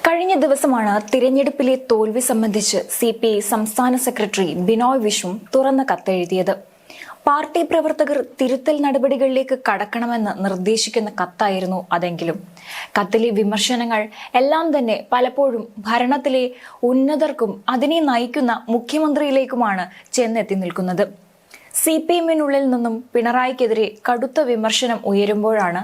കഴിഞ്ഞ ദിവസമാണ് തിരഞ്ഞെടുപ്പിലെ തോൽവി സംബന്ധിച്ച് CPI സംസ്ഥാന സെക്രട്ടറി ബിനോയ് വിശ്വം തുറന്ന കത്തെഴുതിയത്. പാർട്ടി പ്രവർത്തകർ തിരുത്തൽ നടപടികളിലേക്ക് കടക്കണമെന്ന് നിർദ്ദേശിക്കുന്ന കത്തായിരുന്നു അതെങ്കിലും കത്തിലെ വിമർശനങ്ങൾ എല്ലാം തന്നെ പലപ്പോഴും ഭരണത്തിലെ ഉന്നതർക്കും അതിനെ നയിക്കുന്ന മുഖ്യമന്ത്രിയിലേക്കുമാണ് ചെന്നെത്തി നിൽക്കുന്നത്. CPM-നുള്ളിൽ നിന്നും പിണറായിക്കെതിരെ കടുത്ത വിമർശനം ഉയരുമ്പോഴാണ്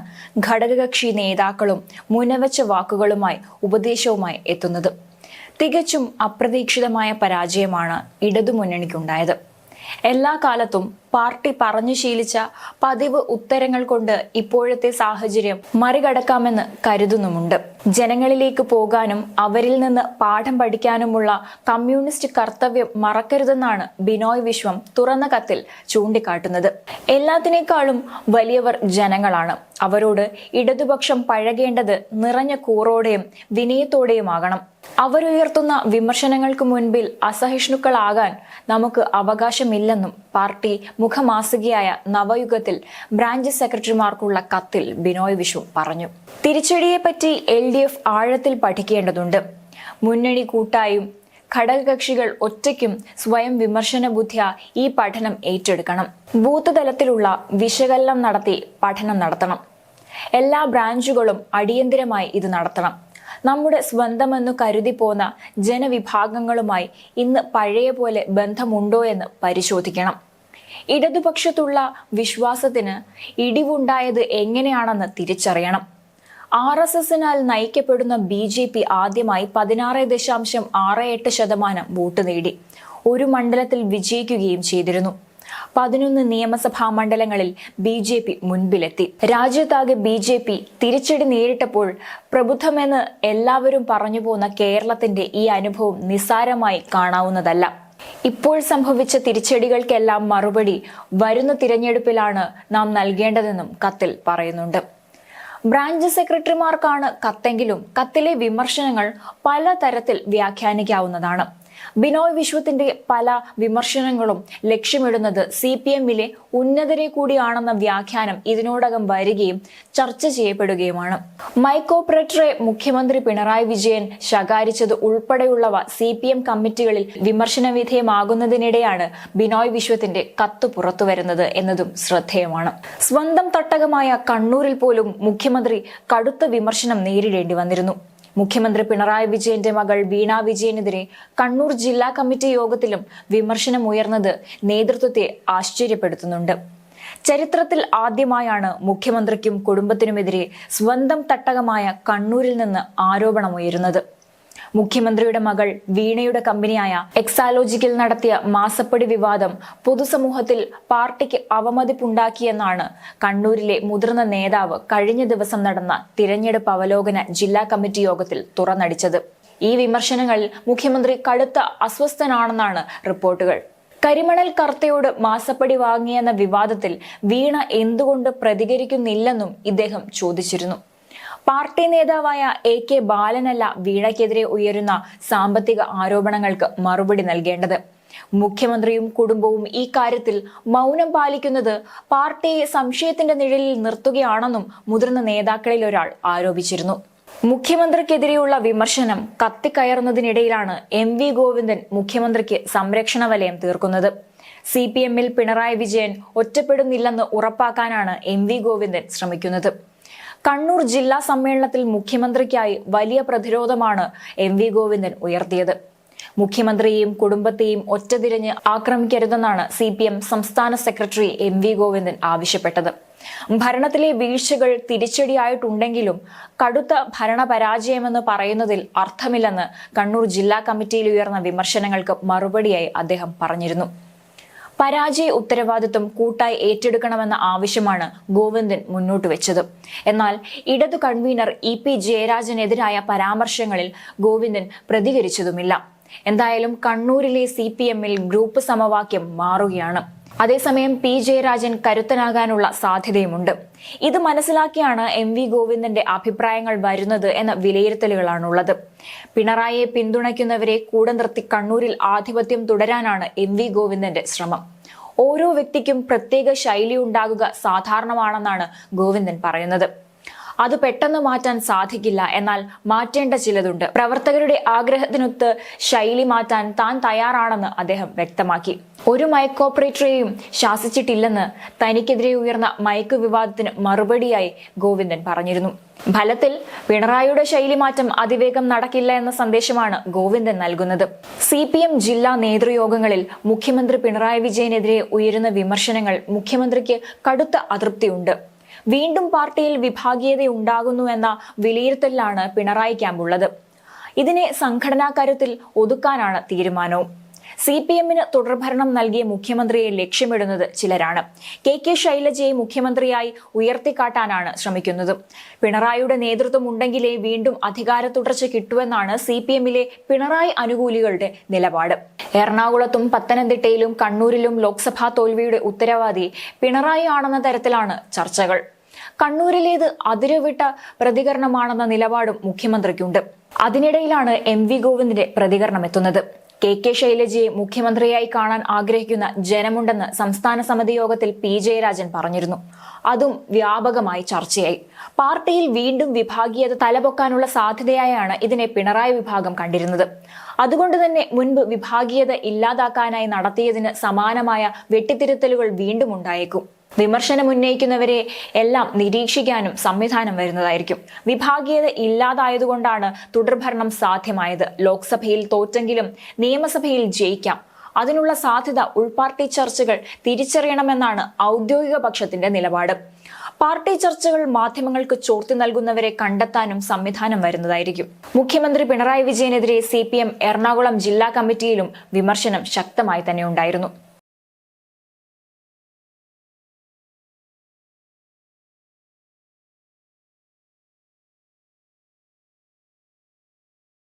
ഘടകകക്ഷി നേതാക്കളും മുനവച്ച വാക്കുകളുമായി ഉപദേശവുമായി എത്തുന്നത്. തികച്ചും അപ്രതീക്ഷിതമായ പരാജയമാണ് ഇടതുമുന്നണിക്കുണ്ടായത്. എല്ലാ കാലത്തും പാർട്ടി പറഞ്ഞു ശീലിച്ച പതിവ് ഉത്തരങ്ങൾ കൊണ്ട് ഇപ്പോഴത്തെ സാഹചര്യം മറികടക്കാമെന്ന് കരുതുന്നുമുണ്ട്. ജനങ്ങളിലേക്ക് പോകാനും അവരിൽ നിന്ന് പാഠം പഠിക്കാനുമുള്ള കമ്മ്യൂണിസ്റ്റ് കർത്തവ്യം മറക്കരുതെന്നാണ് ബിനോയ് വിശ്വം തുറന്ന കത്തിൽ ചൂണ്ടിക്കാട്ടുന്നത്. എല്ലാത്തിനേക്കാളും വലിയവർ ജനങ്ങളാണ്. അവരോട് ഇടതുപക്ഷം പഴകേണ്ടത് നിറഞ്ഞ കൂറോടെയും വിനയത്തോടെയുമാകണം. അവരുയർത്തുന്ന വിമർശനങ്ങൾക്ക് മുൻപിൽ അസഹിഷ്ണുക്കളാകാൻ നമുക്ക് അവകാശമില്ലെന്നും പാർട്ടി മുഖമാസികയായ നവയുഗത്തിൽ ബ്രാഞ്ച് സെക്രട്ടറിമാർക്കുള്ള കത്തിൽ ബിനോയ് വിശ്വം പറഞ്ഞു. തിരിച്ചടിയെപ്പറ്റി LDF ആഴത്തിൽ പഠിക്കേണ്ടതുണ്ട്. മുന്നണി കൂട്ടായും ഘടകകക്ഷികൾ ഒറ്റയ്ക്കും സ്വയം വിമർശന ബുദ്ധിയ ഈ പഠനം ഏറ്റെടുക്കണം. ബൂത്ത് തലത്തിലുള്ള വിശകലനം നടത്തി പഠനം നടത്തണം. എല്ലാ ബ്രാഞ്ചുകളും അടിയന്തിരമായി ഇത് നടത്തണം. നമ്മുടെ സ്വന്തമെന്നു കരുതി പോന്ന ജനവിഭാഗങ്ങളുമായി ഇന്ന് പഴയ പോലെ ബന്ധമുണ്ടോ എന്ന് പരിശോധിക്കണം. ഇടതുപക്ഷത്തുള്ള വിശ്വാസത്തിന് ഇടിവുണ്ടായത് എങ്ങനെയാണെന്ന് തിരിച്ചറിയണം. RSSനാൽ നയിക്കപ്പെടുന്ന BJP ആദ്യമായി 16.68% വോട്ട് നേടി. ഒരു മണ്ഡലത്തിൽ വിജയിക്കുകയും ചെയ്തിരുന്നു. 11 നിയമസഭാ മണ്ഡലങ്ങളിൽ BJP മുൻപിലെത്തി. രാജ്യത്താകെ BJP തിരിച്ചടി നേരിട്ടപ്പോൾ പ്രബുദ്ധമെന്ന് എല്ലാവരും പറഞ്ഞു പോന്ന കേരളത്തിന്റെ ഈ അനുഭവം നിസ്സാരമായി കാണാവുന്നതല്ല. ഇപ്പോൾ സംഭവിച്ച തിരിച്ചടികൾക്കെല്ലാം മറുപടി വരുന്ന തിരഞ്ഞെടുപ്പിലാണ് നാം നൽകേണ്ടതെന്നും കത്തിൽ പറയുന്നുണ്ട്. ബ്രാഞ്ച് സെക്രട്ടറിമാർക്കാണ് കത്തെങ്കിലും കത്തിലെ വിമർശനങ്ങൾ പലതരത്തിൽ വ്യാഖ്യാനിക്കാവുന്നതാണ്. ബിനോയ് വിശ്വത്തിന്റെ പല വിമർശനങ്ങളും ലക്ഷ്യമിടുന്നത് CPM-ലെ ഉന്നതരെ കൂടിയാണെന്ന വ്യാഖ്യാനം ഇതിനോടകം വരികയും ചർച്ച ചെയ്യപ്പെടുകയുമാണ്. മൈക്കോപ്രറ്ററെ മുഖ്യമന്ത്രി പിണറായി വിജയൻ ശകാരിച്ചത് ഉൾപ്പെടെയുള്ളവ CPM കമ്മിറ്റികളിൽ വിമർശന വിധേയമാകുന്നതിനിടെയാണ് ബിനോയ് വിശ്വത്തിന്റെ കത്ത് പുറത്തുവരുന്നത് എന്നതും ശ്രദ്ധേയമാണ്. സ്വന്തം തട്ടകമായ കണ്ണൂരിൽ പോലും മുഖ്യമന്ത്രി കടുത്ത വിമർശനം നേരിടേണ്ടി വന്നിരുന്നു. മുഖ്യമന്ത്രി പിണറായി വിജയന്റെ മകൾ വീണ വിജയനെതിരെ കണ്ണൂർ ജില്ലാ കമ്മിറ്റി യോഗത്തിലും വിമർശനം ഉയർന്നത് നേതൃത്വത്തെ ആശ്ചര്യപ്പെടുത്തുന്നുണ്ട്. ചരിത്രത്തിൽ ആദ്യമായാണ് മുഖ്യമന്ത്രിക്കും കുടുംബത്തിനുമെതിരെ സ്വന്തം തട്ടകമായ കണ്ണൂരിൽ നിന്ന് ആരോപണമുയരുന്നത്. മുഖ്യമന്ത്രിയുടെ മകൾ വീണയുടെ കമ്പനിയായ എക്സാലോജിക്കിൽ നടത്തിയ മാസപ്പടി വിവാദം പൊതുസമൂഹത്തിൽ പാർട്ടിക്ക് അവമതിപ്പുണ്ടാക്കിയെന്നാണ് കണ്ണൂരിലെ മുതിർന്ന നേതാവ് കഴിഞ്ഞ ദിവസം നടന്ന തിരഞ്ഞെടുപ്പ് അവലോകന ജില്ലാ കമ്മിറ്റി യോഗത്തിൽ തുറന്നടിച്ചത്. ഈ വിമർശനങ്ങളിൽ മുഖ്യമന്ത്രി കടുത്ത അസ്വസ്ഥനാണെന്നാണ് റിപ്പോർട്ടുകൾ. കരിമണൽ കർത്തയോട് മാസപ്പടി വാങ്ങിയെന്ന വിവാദത്തിൽ വീണ എന്തുകൊണ്ട് പ്രതികരിക്കുന്നില്ലെന്നും ഇദ്ദേഹം ചോദിച്ചിരുന്നു. പാർട്ടി നേതാവായ AK ബാലനല്ല വീണയ്ക്കെതിരെ ഉയരുന്ന സാമ്പത്തിക ആരോപണങ്ങൾക്ക് മറുപടി നൽകേണ്ടത്. മുഖ്യമന്ത്രിയും കുടുംബവും ഈ കാര്യത്തിൽ മൗനം പാലിക്കുന്നത് പാർട്ടിയെ സംശയത്തിന്റെ നിഴലിൽ നിർത്തുകയാണെന്നും മുതിർന്ന നേതാക്കളിൽ ഒരാൾ ആരോപിച്ചിരുന്നു. മുഖ്യമന്ത്രിക്കെതിരെയുള്ള വിമർശനം കത്തിക്കയറുന്നതിനിടയിലാണ് MV ഗോവിന്ദൻ മുഖ്യമന്ത്രിക്ക് സംരക്ഷണ വലയം തീർക്കുന്നത്. CPM-ൽ പിണറായി വിജയൻ ഒറ്റപ്പെടുന്നില്ലെന്ന് ഉറപ്പാക്കാനാണ് MV ഗോവിന്ദൻ ശ്രമിക്കുന്നത്. കണ്ണൂർ ജില്ലാ സമ്മേളനത്തിൽ മുഖ്യമന്ത്രിക്കായി വലിയ പ്രതിരോധമാണ് MV ഗോവിന്ദൻ ഉയർത്തിയത്. മുഖ്യമന്ത്രിയെയും കുടുംബത്തെയും ഒറ്റതിരിഞ്ഞ് ആക്രമിക്കരുതെന്നാണ് CPM സംസ്ഥാന സെക്രട്ടറി MV ഗോവിന്ദൻ ആവശ്യപ്പെട്ടത്. ഭരണത്തിലെ വീഴ്ചകൾ തിരിച്ചടിയായിട്ടുണ്ടെങ്കിലും കടുത്ത ഭരണപരാജയമെന്ന് പറയുന്നതിൽ അർത്ഥമില്ലെന്ന് കണ്ണൂർ ജില്ലാ കമ്മിറ്റിയിൽ ഉയർന്ന വിമർശനങ്ങൾക്ക് മറുപടിയായി അദ്ദേഹം പറഞ്ഞിരുന്നു. പരാജയ ഉത്തരവാദിത്വം കൂട്ടായി ഏറ്റെടുക്കണമെന്ന ആവശ്യമാണ് ഗോവിന്ദൻ മുന്നോട്ട് വെച്ചത്. എന്നാൽ ഇടതു കൺവീനർ EP ജയരാജനെതിരായ പരാമർശങ്ങളിൽ ഗോവിന്ദൻ പ്രതികരിച്ചതുമില്ല. എന്തായാലും കണ്ണൂരിലെ CPM-ൽ ഗ്രൂപ്പ് സമവാക്യം മാറുകയാണ്. അതേസമയം P ജയരാജൻ കരുത്തനാകാനുള്ള സാധ്യതയുമുണ്ട്. ഇത് മനസ്സിലാക്കിയാണ് MV ഗോവിന്ദന്റെ അഭിപ്രായങ്ങൾ വരുന്നത് എന്ന വിലയിരുത്തലുകളാണുള്ളത്. പിണറായിയെ പിന്തുണയ്ക്കുന്നവരെ കൂടെ നിർത്തി കണ്ണൂരിൽ ആധിപത്യം തുടരാനാണ് MV ഗോവിന്ദന്റെ ശ്രമം. ഓരോ വ്യക്തിക്കും പ്രത്യേക ശൈലി ഉണ്ടാകുക സാധാരണമാണെന്നാണ് ഗോവിന്ദൻ പറയുന്നത്. അത് പെട്ടെന്ന് മാറ്റാൻ സാധിക്കില്ല, എന്നാൽ മാറ്റേണ്ട ചിലതുണ്ട്. പ്രവർത്തകരുടെ ആഗ്രഹത്തിനൊത്ത് ശൈലി മാറ്റാൻ താൻ തയ്യാറാണെന്ന് അദ്ദേഹം വ്യക്തമാക്കി. ഒരു മൈക്ക് ഓപ്പറേറ്ററെയും ശാസിച്ചിട്ടില്ലെന്ന് തനിക്കെതിരെ ഉയർന്ന മൈക്ക് വിവാദത്തിന് മറുപടിയായി ഗോവിന്ദൻ പറഞ്ഞിരുന്നു. ഫലത്തിൽ പിണറായിയുടെ ശൈലിമാറ്റം അതിവേഗം നടക്കില്ല എന്ന സന്ദേശമാണ് ഗോവിന്ദൻ നൽകുന്നത്. CPM ജില്ലാ നേതൃയോഗങ്ങളിൽ മുഖ്യമന്ത്രി പിണറായി വിജയനെതിരെ ഉയരുന്ന വിമർശനങ്ങൾ മുഖ്യമന്ത്രിക്ക് കടുത്ത അതൃപ്തിയുണ്ട്. വീണ്ടും പാർട്ടിയിൽ വിഭാഗീയതയുണ്ടാകുന്നു എന്ന വിലയിരുത്തലിലാണ് പിണറായി ക്യാമ്പുള്ളത്. ഇതിനെ സംഘടനാ കരുത്തിൽ ഒതുക്കാനാണ് തീരുമാനവും. CPM-ന് തുടർഭരണം നൽകിയ മുഖ്യമന്ത്രിയെ ലക്ഷ്യമിടുന്നത് ചിലരാണ്. KK ശൈലജയെ മുഖ്യമന്ത്രിയായി ഉയർത്തിക്കാട്ടാനാണ് ശ്രമിക്കുന്നത്. പിണറായിയുടെ നേതൃത്വം ഉണ്ടെങ്കിലേ വീണ്ടും അധികാര തുടർച്ച കിട്ടുമെന്നാണ് CPM-ലെ പിണറായി അനുകൂലികളുടെ നിലപാട്. എറണാകുളത്തും പത്തനംതിട്ടയിലും കണ്ണൂരിലും ലോക്സഭാ തോൽവിയുടെ ഉത്തരവാദി പിണറായി ആണെന്ന തരത്തിലാണ് ചർച്ചകൾ. കണ്ണൂരിലേത് അതിരുവിട്ട പ്രതികരണമാണെന്ന നിലപാടും മുഖ്യമന്ത്രിക്കുണ്ട്. അതിനിടയിലാണ് MV ഗോവിന്ദന്റെ പ്രതികരണം എത്തുന്നത്. KK ശൈലജയെ മുഖ്യമന്ത്രിയായി കാണാൻ ആഗ്രഹിക്കുന്ന ജനമുണ്ടെന്ന് സംസ്ഥാന സമിതി യോഗത്തിൽ P ജയരാജൻ പറഞ്ഞിരുന്നു. അതും വ്യാപകമായി ചർച്ചയായി. പാർട്ടിയിൽ വീണ്ടും വിഭാഗീയത തലപൊക്കാനുള്ള സാധ്യതയായാണ് ഇതിനെ പിണറായി വിഭാഗം കണ്ടിരുന്നത്. അതുകൊണ്ട് തന്നെ മുൻപ് വിഭാഗീയത ഇല്ലാതാക്കാനായി നടത്തിയതിന് സമാനമായ വെട്ടിത്തിരുത്തലുകൾ വീണ്ടും ഉണ്ടായേക്കും. വിമർശനം ഉന്നയിക്കുന്നവരെ എല്ലാം നിരീക്ഷിക്കാനും സംവിധാനം വരുന്നതായിരിക്കും. വിഭാഗീയത ഇല്ലാതായതുകൊണ്ടാണ് തുടർഭരണം സാധ്യമായത്. ലോക്സഭയിൽ തോറ്റെങ്കിലും നിയമസഭയിൽ ജയിക്കാം. അതിനുള്ള സാധ്യത ഉൾപാർട്ടി ചർച്ചകൾ തിരിച്ചറിയണമെന്നാണ് ഔദ്യോഗിക പക്ഷത്തിന്റെ നിലപാട്. പാർട്ടി ചർച്ചകൾ മാധ്യമങ്ങൾക്ക് ചോർത്തി നൽകുന്നവരെ കണ്ടെത്താനും സംവിധാനം വരുന്നതായിരിക്കും. മുഖ്യമന്ത്രി പിണറായി വിജയനെതിരെ CPM എറണാകുളം ജില്ലാ കമ്മിറ്റിയിലും വിമർശനം ശക്തമായി തന്നെ ഉണ്ടായിരുന്നു.